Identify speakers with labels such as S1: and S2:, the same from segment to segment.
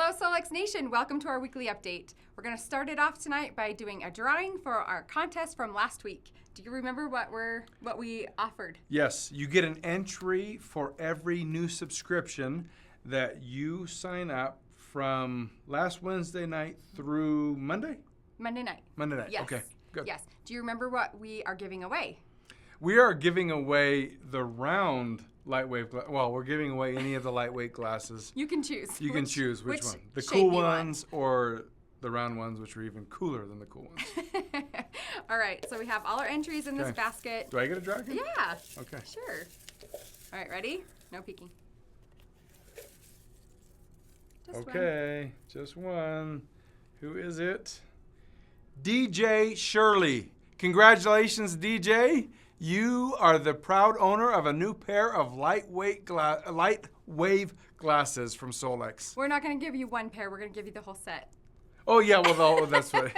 S1: Hello, Solex Nation. Welcome to our weekly update. We're going to start it off tonight by doing a drawing for our contest from last week. Do you remember what we offered?
S2: Yes, you get an entry for every new subscription that you sign up from last Wednesday night through Monday?
S1: Monday night.
S2: Monday night,
S1: Yes.
S2: okay, good.
S1: Yes. Do you remember what we are giving away?
S2: We are giving away the round lightweight, well, we're giving away any of the lightweight glasses.
S1: You can choose.
S2: You can choose which one. The
S1: shape
S2: cool
S1: you want.
S2: ones or the round ones, which are even cooler than the cool ones.
S1: All right, so we have all our entries in this
S2: Okay.
S1: basket.
S2: Do I get a draw again?
S1: Yeah.
S2: Okay.
S1: Sure. All right, ready? No peeking. Just one.
S2: Okay, just one. Who is it? DJ Shirley. Congratulations, DJ. You are the proud owner of a new pair of light wave glasses from Solex.
S1: We're not going to give you one pair. We're going to give you the whole set.
S2: Oh, yeah, well, that's what.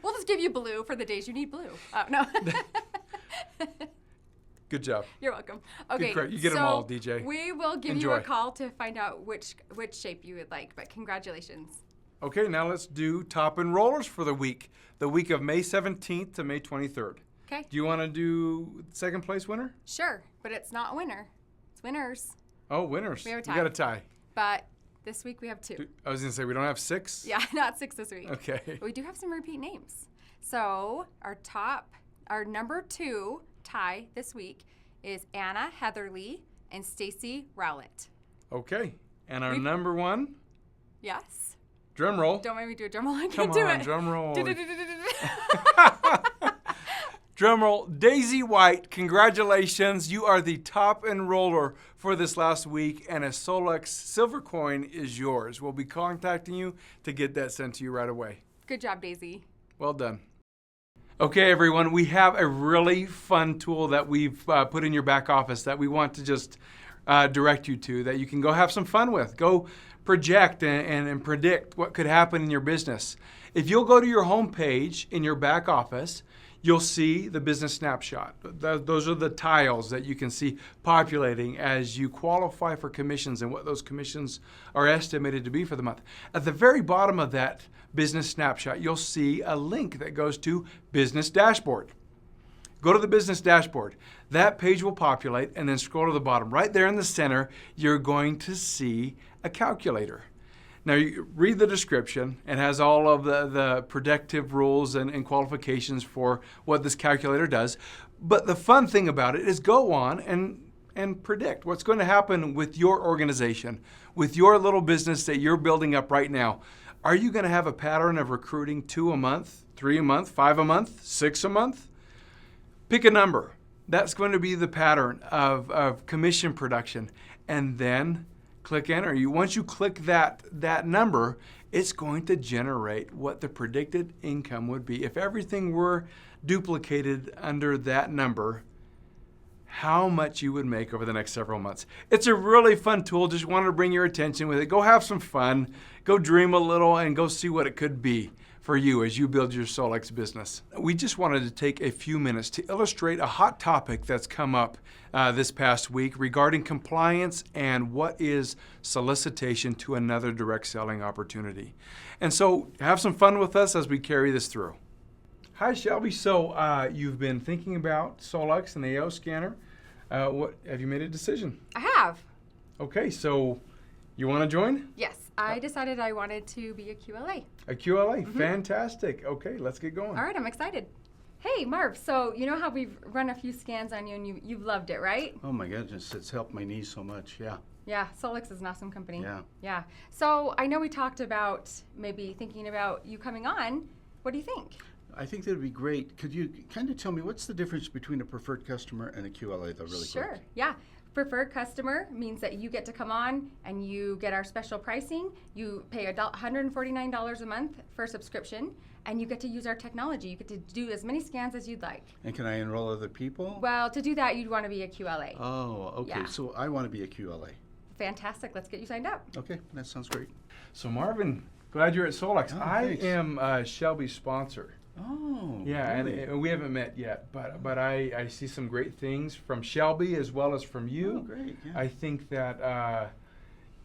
S1: We'll just give you blue for the days you need blue. Oh, no.
S2: Good job.
S1: You're welcome. Okay,
S2: You get them all, DJ.
S1: We will give you
S2: Enjoy.
S1: a call to find out which shape you would like, but congratulations.
S2: Okay, now let's do top enrollers for the week of May 17th to May 23rd.
S1: Okay.
S2: Do you want to do second place winner?
S1: Sure, but it's not a winner. It's winners.
S2: Oh, winners.
S1: We have a tie.
S2: You got a tie.
S1: But this week we have two.
S2: I was going to say, we don't have six?
S1: Yeah, not six this week.
S2: Okay.
S1: But we do have some repeat names. So our number 2 tie this week is Anna Heatherly and Stacy Rowlett.
S2: Okay. And our number 1?
S1: Yes.
S2: Drum roll.
S1: Don't make me do a drum roll. I
S2: Come
S1: can't do
S2: on,
S1: it.
S2: drum roll. Drum roll. Daisy White, congratulations. You are the top enroller for this last week, and a Solex silver coin is yours. We'll be contacting you to get that sent to you right away.
S1: Good job, Daisy.
S2: Well done. Okay, everyone, we have a really fun tool that we've put in your back office that we want to just direct you to, that you can go have some fun with. Go project and predict what could happen in your business. If you'll go to your home page in your back office, you'll see the business snapshot. Those are the tiles that you can see populating as you qualify for commissions and what those commissions are estimated to be for the month. At the very bottom of that business snapshot, you'll see a link that goes to Business Dashboard. Go to the Business Dashboard. That page will populate, and then scroll to the bottom. Right there in the center, you're going to see a calculator. Now, you read the description. It has all of the predictive rules and qualifications for what this calculator does. But the fun thing about it is go on and predict what's going to happen with your organization, with your little business that you're building up right now. Are you going to have a pattern of recruiting 2 a month, 3 a month, 5 a month, 6 a month? Pick a number. That's going to be the pattern of commission production. And then click enter. Once you click that number, it's going to generate what the predicted income would be. If everything were duplicated under that number, how much you would make over the next several months. It's a really fun tool. Just wanted to bring your attention with it. Go have some fun. Go dream a little and go see what it could be for you as you build your Solex business. We just wanted to take a few minutes to illustrate a hot topic that's come up this past week regarding compliance and what is solicitation to another direct selling opportunity. And so have some fun with us as we carry this through. Hi, Shelby. So you've been thinking about Solex and the AO scanner. What have you made a decision?
S1: I have.
S2: Okay, so you want to join?
S1: Yes, I decided I wanted to be a QLA.
S2: A QLA, fantastic. Okay, let's get going.
S1: All right, I'm excited. Hey, Marv, so you know how we've run a few scans on you and you've loved it, right?
S3: Oh my goodness, it's helped my knees so much, yeah.
S1: Yeah, Solex is an awesome company.
S3: Yeah.
S1: Yeah. So I know we talked about maybe thinking about you coming on. What do you think?
S3: I think that would be great. Could you kind of tell me what's the difference between a preferred customer and a QLA, though, really
S1: Sure,
S3: quick?
S1: yeah. Preferred customer means that you get to come on and you get our special pricing. You pay $149 a month for a subscription, and you get to use our technology. You get to do as many scans as you'd like.
S3: And can I enroll other people?
S1: Well, to do that, you'd want to be a QLA.
S3: Oh, okay.
S1: Yeah.
S3: So I want to be a QLA.
S1: Fantastic. Let's get you signed up.
S3: Okay, that sounds great.
S2: So Marvin, glad you're at Solex.
S3: Oh,
S2: I
S3: thanks.
S2: am Shelby's sponsor.
S3: Oh,
S2: Yeah,
S3: really?
S2: and we haven't met yet, but I see some great things from Shelby as well as from you.
S3: Oh, great, yeah.
S2: I think that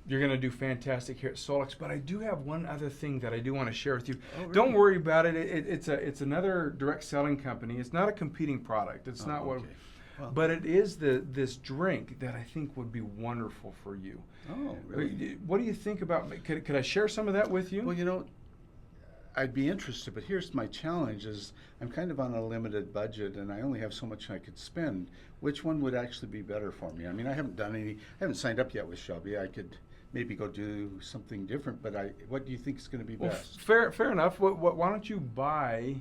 S2: You're going to do fantastic here at Solex, but I do have one other thing that I do want to share with you.
S3: Oh, really?
S2: Don't worry about it. It's another direct selling company. It's not a competing product. It's not what,
S3: okay. Well,
S2: but it is this drink that I think would be wonderful for you.
S3: oh, really?
S2: What do you think about? Could I share some of that with you?
S3: Well, you know, I'd be interested, but here's my challenge: is I'm kind of on a limited budget, and I only have so much I could spend. Which one would actually be better for me? I mean, I haven't signed up yet with Shelby. I could maybe go do something different, but what do you think is going to be
S2: Well,
S3: best?
S2: fair enough. Why don't you buy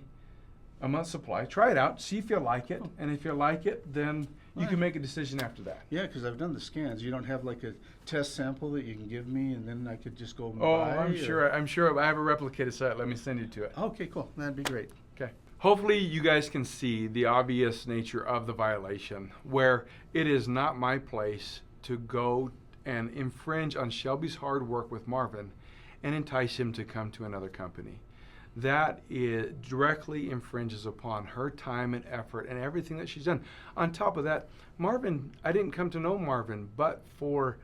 S2: a month's supply? Try it out. See if you like it, and if you like it, then you can make a decision after that.
S3: Yeah, because I've done the scans. You don't have like a test sample that you can give me, and then I could just go and
S2: Oh,
S3: buy?
S2: I'm sure. I have a replicated site. Let me send you to it.
S3: Okay, cool. That'd be great.
S2: Okay. Hopefully you guys can see the obvious nature of the violation, where it is not my place to go and infringe on Shelby's hard work with Marvin and entice him to come to another company. That directly infringes upon her time and effort and everything that she's done. On top of that, Marvin, I didn't come to know Marvin, but for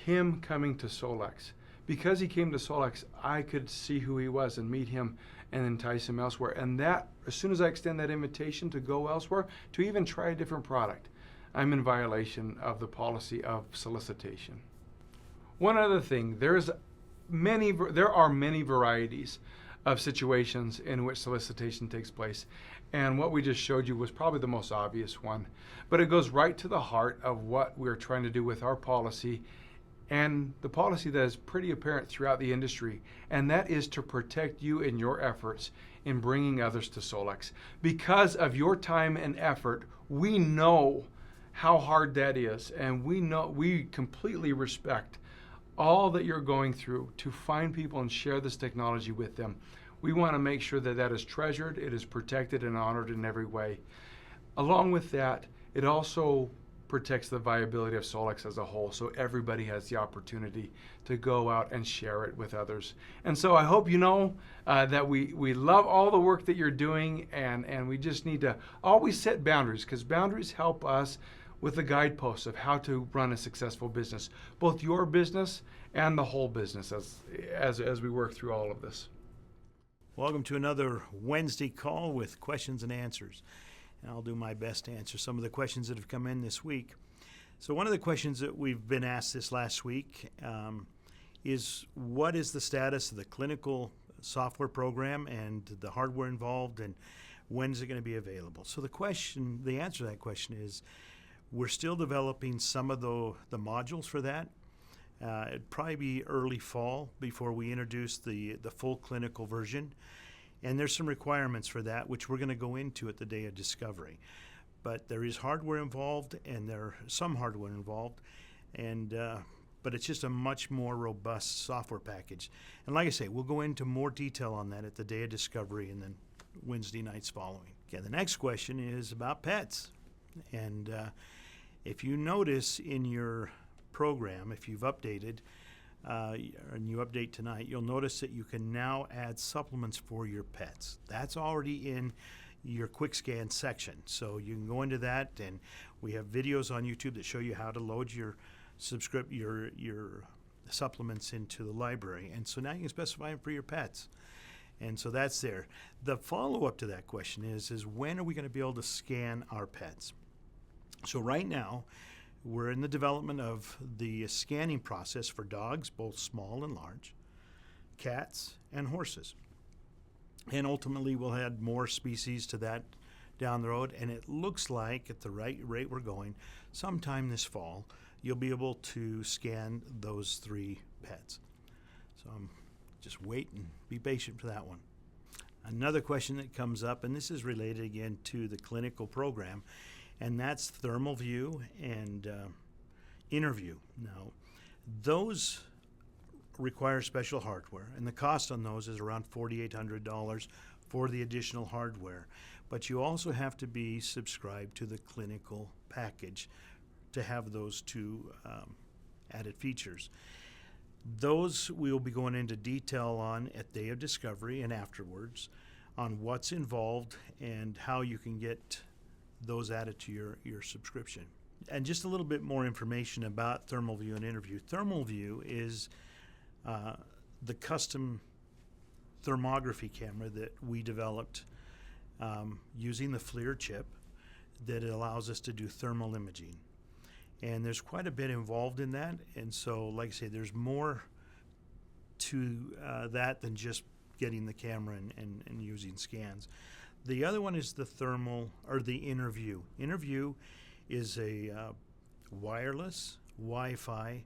S2: him coming to Solex. Because he came to Solex, I could see who he was and meet him and entice him elsewhere. And that, as soon as I extend that invitation to go elsewhere, to even try a different product, I'm in violation of the policy of solicitation. One other thing, there are many varieties of situations in which solicitation takes place. And what we just showed you was probably the most obvious one. But it goes right to the heart of what we're trying to do with our policy, and the policy that is pretty apparent throughout the industry, and that is to protect you in your efforts in bringing others to Solex. Because of your time and effort, we know how hard that is, and we completely respect all that you're going through to find people and share this technology with them. We want to make sure that that is treasured, it is protected and honored in every way. Along with that, it also protects the viability of Solex as a whole, so everybody has the opportunity to go out and share it with others. And so I hope you know that we love all the work that you're doing, and we just need to always set boundaries, because boundaries help us with the guideposts of how to run a successful business, both your business and the whole business as we work through all of this.
S4: Welcome to another Wednesday call with questions and answers. And I'll do my best to answer some of the questions that have come in this week. So one of the questions that we've been asked this last week is, what is the status of the clinical software program and the hardware involved, and when is it going to be available? So the answer to that question is, we're still developing some of the modules for that. It'd probably be early fall before we introduce the full clinical version. And there's some requirements for that, which we're going to go into at the day of discovery. But there is hardware involved, and there are some hardware involved, and but it's just a much more robust software package. And like I say, we'll go into more detail on that at the day of discovery and then Wednesday nights following. Okay, the next question is about pets. And if you notice in your program, if you've updated, and you update tonight, you'll notice that you can now add supplements for your pets. That's already in your quick scan section. So you can go into that, and we have videos on YouTube that show you how to load your supplements into the library. And so now you can specify them for your pets. And so that's there. The follow-up to that question is when are we going to be able to scan our pets? So right now, we're in the development of the scanning process for dogs, both small and large, cats, and horses. And ultimately, we'll add more species to that down the road. And it looks like, at the right rate we're going, sometime this fall, you'll be able to scan those 3 pets. So just wait and be patient for that one. Another question that comes up, and this is related again to the clinical program, and that's thermal view and interview. Now, those require special hardware, and the cost on those is around $4,800 for the additional hardware. But you also have to be subscribed to the clinical package to have those 2 added features. Those we will be going into detail on at Day of Discovery and afterwards on what's involved and how you can get those added to your subscription. And just a little bit more information about Thermal View and Interview. Thermal View is the custom thermography camera that we developed using the FLIR chip that allows us to do thermal imaging. And there's quite a bit involved in that. And so, like I say, there's more to that than just getting the camera and using scans. The other one is the thermal, or the Interview. Interview is a wireless Wi-Fi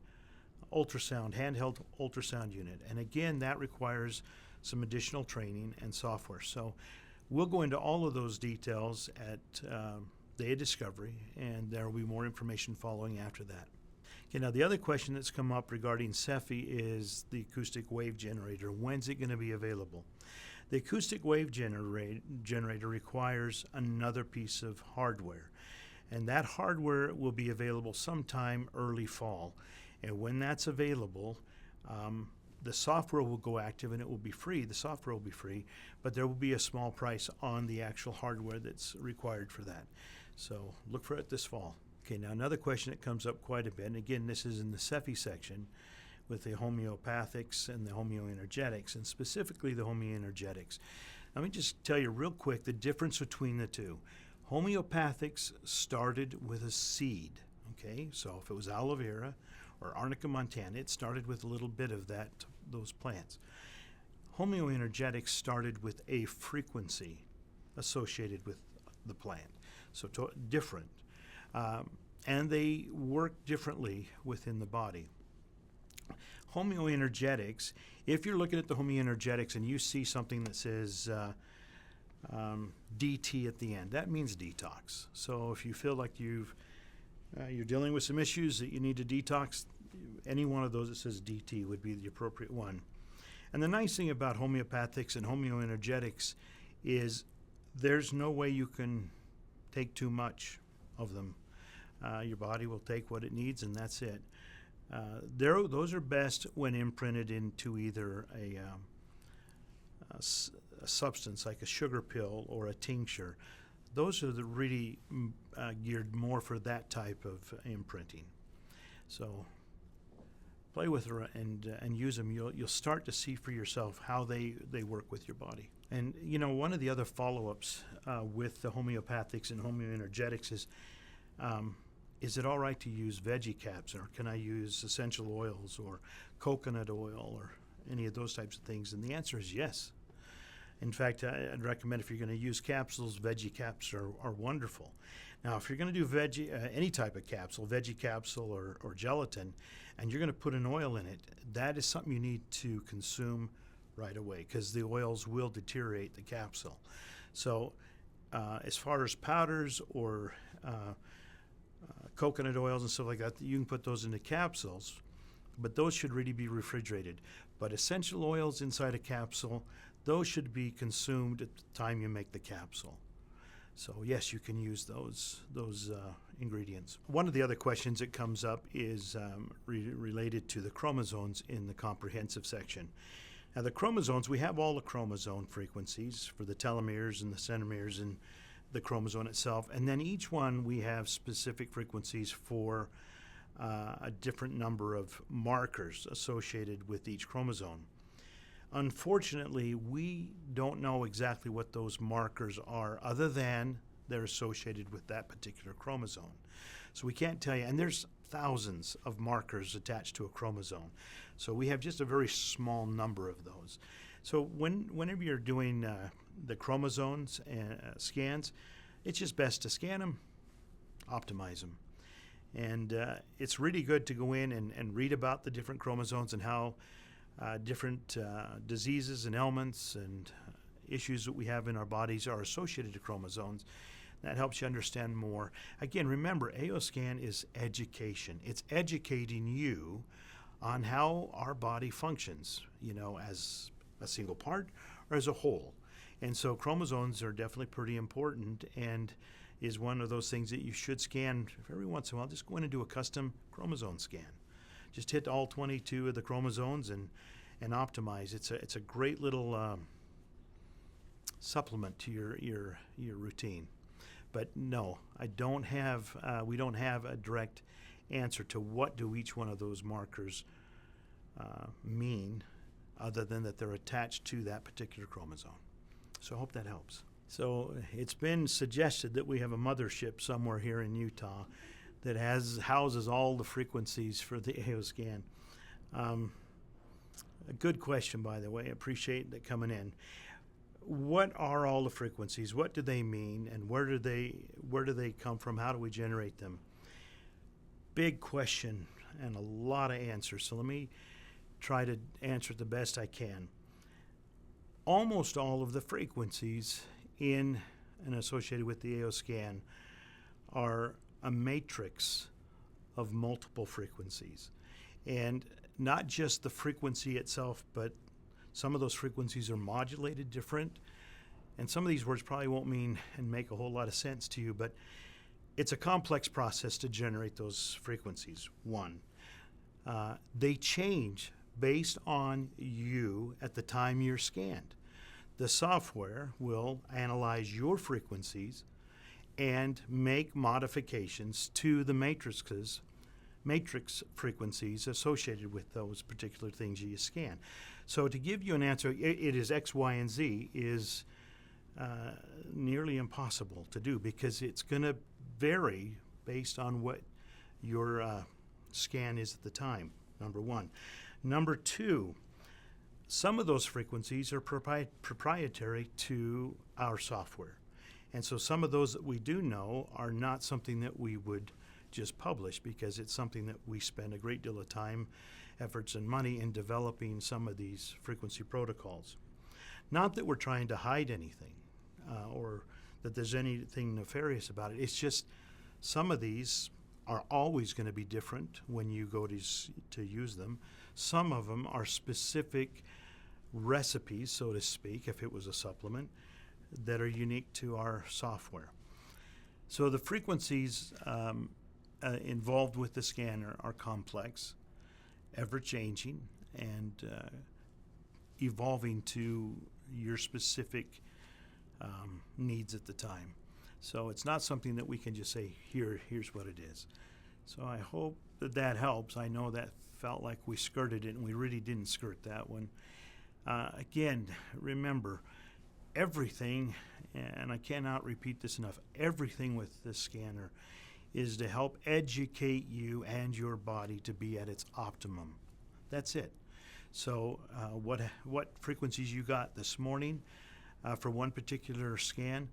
S4: ultrasound, handheld ultrasound unit. And again, that requires some additional training and software. So we'll go into all of those details at Day of Discovery, and there will be more information following after that. Okay, now the other question that's come up regarding SEFI is the acoustic wave generator. When's it going to be available? The acoustic wave generator requires another piece of hardware, and that hardware will be available sometime early fall. And when that's available, the software will go active and it will be free. The software will be free, but there will be a small price on the actual hardware that's required for that. So look for it this fall. Okay, now another question that comes up quite a bit, and again, this is in the SEFI section with the Homeopathics and the HomeoEnergetix, and specifically the HomeoEnergetix. Let me just tell you real quick the difference between the two. Homeopathics started with a seed, okay? So if it was aloe vera or Arnica montana, it started with a little bit of those plants. HomeoEnergetix started with a frequency associated with the plant, so different. And they work differently within the body. HomeoEnergetix, if you're looking at the HomeoEnergetix and you see something that says DT at the end, that means detox. So if you feel like you're dealing with some issues that you need to detox, any one of those that says DT would be the appropriate one. And the nice thing about Homeopathics and HomeoEnergetix is there's no way you can take too much of them. Your body will take what it needs, and that's it. Those are best when imprinted into either a substance like a sugar pill or a tincture. Those are really geared more for that type of imprinting. So play with her and use them. You'll start to see for yourself how they work with your body. And you know, one of the other follow-ups with the Homeopathics and HomeoEnergetix is it all right to use veggie caps, or can I use essential oils or coconut oil or any of those types of things? And the answer is yes. In fact, I'd recommend if you're going to use capsules, veggie caps are wonderful. Now, if you're going to do any type of capsule, veggie capsule or gelatin, and you're going to put an oil in it, that is something you need to consume right away because the oils will deteriorate the capsule. So as far as powders or coconut oils and stuff like that, you can put those into capsules, but those should really be refrigerated. But essential oils inside a capsule, those should be consumed at the time you make the capsule. So yes, you can use those ingredients. One of the other questions that comes up is related to the chromosomes in the comprehensive section. Now the chromosomes, we have all the chromosome frequencies for the telomeres and the centromeres and the chromosome itself, and then each one we have specific frequencies for a different number of markers associated with each chromosome. Unfortunately, we don't know exactly what those markers are other than they're associated with that particular chromosome. So we can't tell you, and there's thousands of markers attached to a chromosome. So we have just a very small number of those. So whenever you're doing the chromosomes and scans, it's just best to scan them, optimize them. And it's really good to go in and read about the different chromosomes and how different diseases and ailments and issues that we have in our bodies are associated to chromosomes. That helps you understand more. Again, remember, AOScan is education. It's educating you on how our body functions, you know, as a single part or as a whole. And so chromosomes are definitely pretty important and is one of those things that you should scan every once in a while. Just go in and do a custom chromosome scan. Just hit all 22 of the chromosomes and optimize. It's a great little supplement to your routine. But no, I don't have. We don't have a direct answer to what do each one of those markers mean, other than that they're attached to that particular chromosome. So I hope that helps. So it's been suggested that we have a mothership somewhere here in Utah that houses all the frequencies for the AO scan. A good question, by the way. Appreciate that coming in. What are all the frequencies? What do they mean, and where do they come from? How do we generate them? Big question and a lot of answers. So let me try to answer it the best I can. Almost all of the frequencies in and associated with the AO scan are a matrix of multiple frequencies. And not just the frequency itself, but some of those frequencies are modulated different. And some of these words probably won't mean and make a whole lot of sense to you, but it's a complex process to generate those frequencies. One, they change based on you at the time you're scanned. The software will analyze your frequencies and make modifications to the matrix frequencies associated with those particular things you scan. So to give you an answer, it is X, Y, and Z is nearly impossible to do, because it's going to vary based on what your scan is at the time, number one. Number two, some of those frequencies are proprietary to our software. And so some of those that we do know are not something that we would just publish, because it's something that we spend a great deal of time, efforts, and money in developing some of these frequency protocols. Not that we're trying to hide anything or that there's anything nefarious about it. It's just some of these are always going to be different when you go to use them. Some of them are specific recipes, so to speak, if it was a supplement, that are unique to our software. So the frequencies involved with the scanner are complex, ever-changing, and evolving to your specific needs at the time. So it's not something that we can just say, here's what it is. So I hope that helps. I know that felt like we skirted it, and we really didn't skirt that one. Again, remember, everything, and I cannot repeat this enough, everything with this scanner is to help educate you and your body to be at its optimum. That's it. So what frequencies you got this morning for one particular scan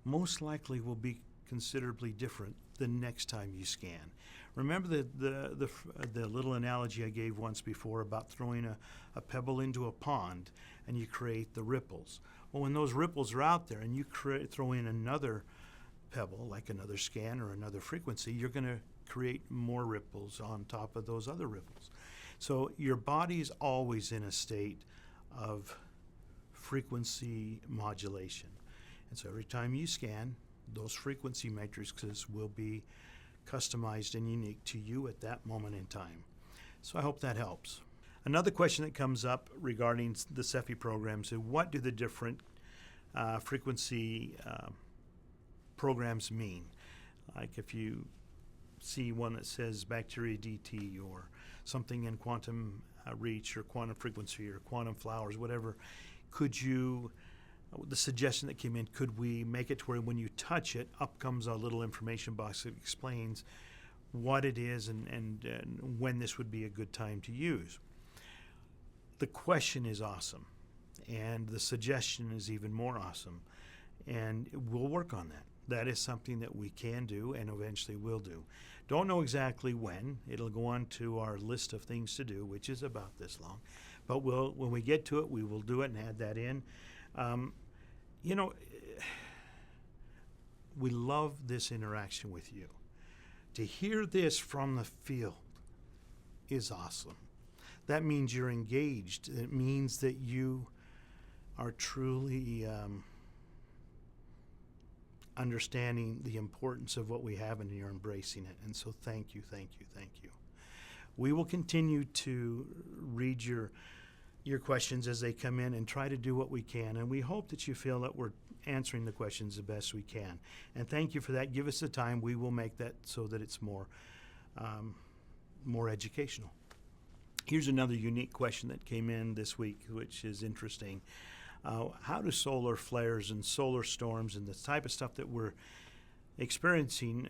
S4: most likely will be considerably different the next time you scan. Remember the little analogy I gave once before about throwing a pebble into a pond and you create the ripples. Well, when those ripples are out there and you throw in another pebble, like another scan or another frequency, you're going to create more ripples on top of those other ripples. So your body's always in a state of frequency modulation. And so every time you scan, those frequency matrices will be customized and unique to you at that moment in time. So I hope that helps. Another question that comes up regarding the SEFI programs is, what do the different frequency programs mean? Like if you see one that says bacteria DT or something in quantum reach or quantum frequency or quantum flowers, whatever, the suggestion that came in, could we make it to where when you touch it, up comes a little information box that explains what it is and when this would be a good time to use? The question is awesome, and the suggestion is even more awesome, and we'll work on that. That is something that we can do and eventually will do. Don't know exactly when. It'll go on to our list of things to do, which is about this long. But when we get to it, we will do it and add that in. We love this interaction with you. To hear this from the field is awesome. That means you're engaged. It means that you are truly understanding the importance of what we have, and you're embracing it. And so thank you, thank you, thank you. We will continue to read your your questions as they come in and try to do what we can. And we hope that you feel that we're answering the questions the best we can. And thank you for that. Give us the time. We will make that so that it's more educational. Here's another unique question that came in this week, which is interesting. How do solar flares and solar storms and the type of stuff that we're experiencing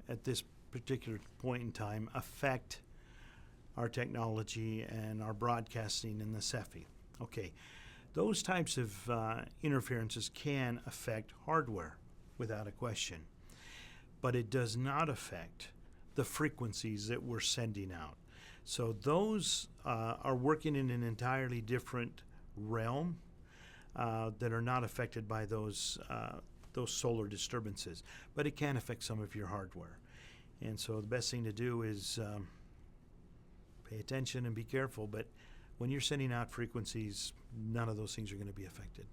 S4: at this particular point in time affect our technology and our broadcasting in the SEFI? Okay, those types of interferences can affect hardware without a question, but it does not affect the frequencies that we're sending out. So those are working in an entirely different realm that are not affected by those solar disturbances, but it can affect some of your hardware. And so the best thing to do is pay attention and be careful, but when you're sending out frequencies, none of those things are going to be affected.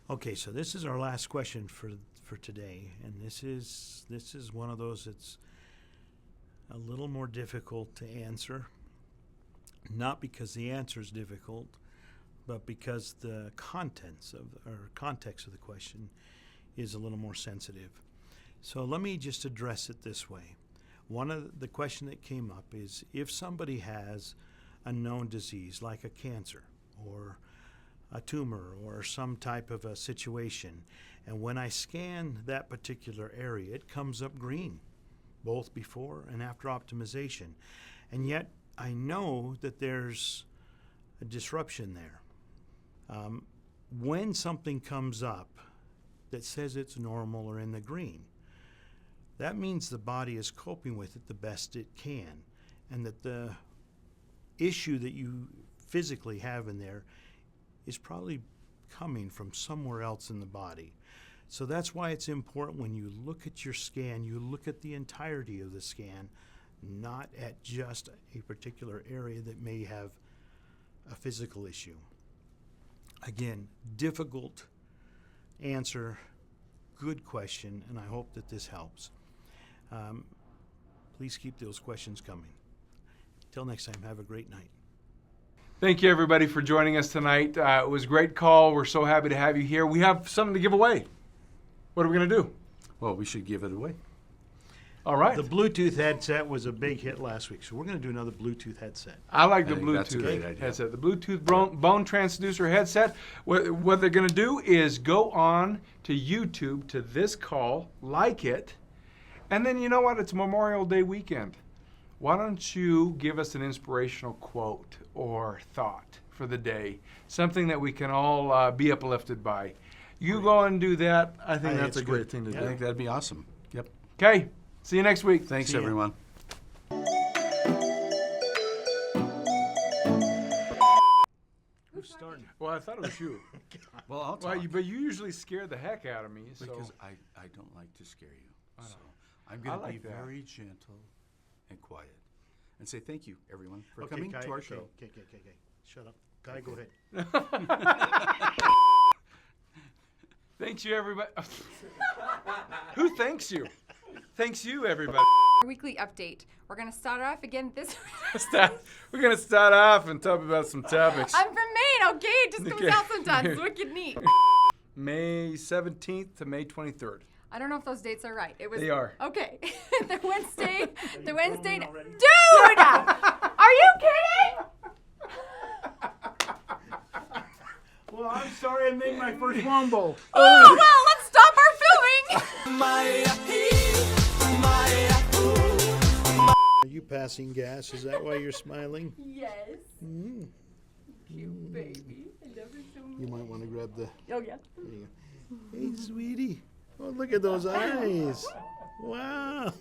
S4: Okay, so this is our last question for today, and this is one of those that's a little more difficult to answer, not because the answer is difficult, but because the context of the question is a little more sensitive. So let me just address it this way. One of the question that came up is if somebody has a known disease like a cancer or a tumor or some type of a situation, and when I scan that particular area, it comes up green, both before and after optimization. And yet I know that there's a disruption there. When something comes up that says it's normal or in the green, that means the body is coping with it the best it can, and that the issue that you physically have in there is probably coming from somewhere else in the body. So that's why it's important when you look at your scan, you look at the entirety of the scan, not at just a particular area that may have a physical issue. Again, difficult answer, good question, and I hope that this helps. Please keep those questions coming. Till next time, have a great night.
S2: Thank you, everybody, for joining us tonight. It was a great call. We're so happy to have you here. We have something to give away. What are we going to do?
S3: Well, we should give it away.
S2: All right.
S4: The Bluetooth headset was a big hit last week, so we're going to do another Bluetooth headset.
S2: I like the
S3: I think that's a great
S2: Bluetooth
S3: idea.
S2: headset. The Bluetooth bone transducer headset. What they're going to do is go on to YouTube to this call, like it, and then you know what? It's Memorial Day weekend. Why don't you give us an inspirational quote or thought for the day? Something that we can all be uplifted by. You go and do that. I think that's a great thing to
S3: I
S2: do.
S3: think that'd be awesome. Yep.
S2: Okay. See you next week.
S3: Thanks,
S4: See ya.
S3: everyone.
S4: Who's starting?
S2: Well, I thought it was you.
S3: Well, I'll talk.
S2: Well, but you usually scare the heck out of me. So.
S3: Because I don't like to scare you. So I'm
S2: I
S3: going to
S2: like
S3: be
S2: that.
S3: very gentle and quiet and say thank you, everyone, for
S4: Okay,
S3: coming
S4: Kai,
S3: to our
S4: okay,
S3: show.
S4: Okay. Shut up. Kai, go ahead.
S2: Thanks you, everybody. Who thanks you? Thanks you, everybody.
S1: Our weekly update. We're going to start off again this
S2: We're going to start off and talk about some topics.
S1: I'm from Maine, okay? It just comes
S2: Okay.
S1: out sometimes. It's wicked neat.
S2: May 17th to May 23rd.
S1: I don't know if those dates are right. It was.
S2: They are.
S1: Okay. the Wednesday.
S4: you
S1: The Wednesday.
S4: filming already?
S1: Dude! Are you kidding?
S4: Well, I'm sorry I made my first wombo.
S1: Oh, well, let's stop our filming.
S4: Are you passing gas? Is that why you're smiling?
S1: Yes. Cute baby. I love her so much.
S4: You might want to grab the...
S1: Oh, yeah.
S4: There you go. Hey, sweetie. Oh, look at those eyes. Wow.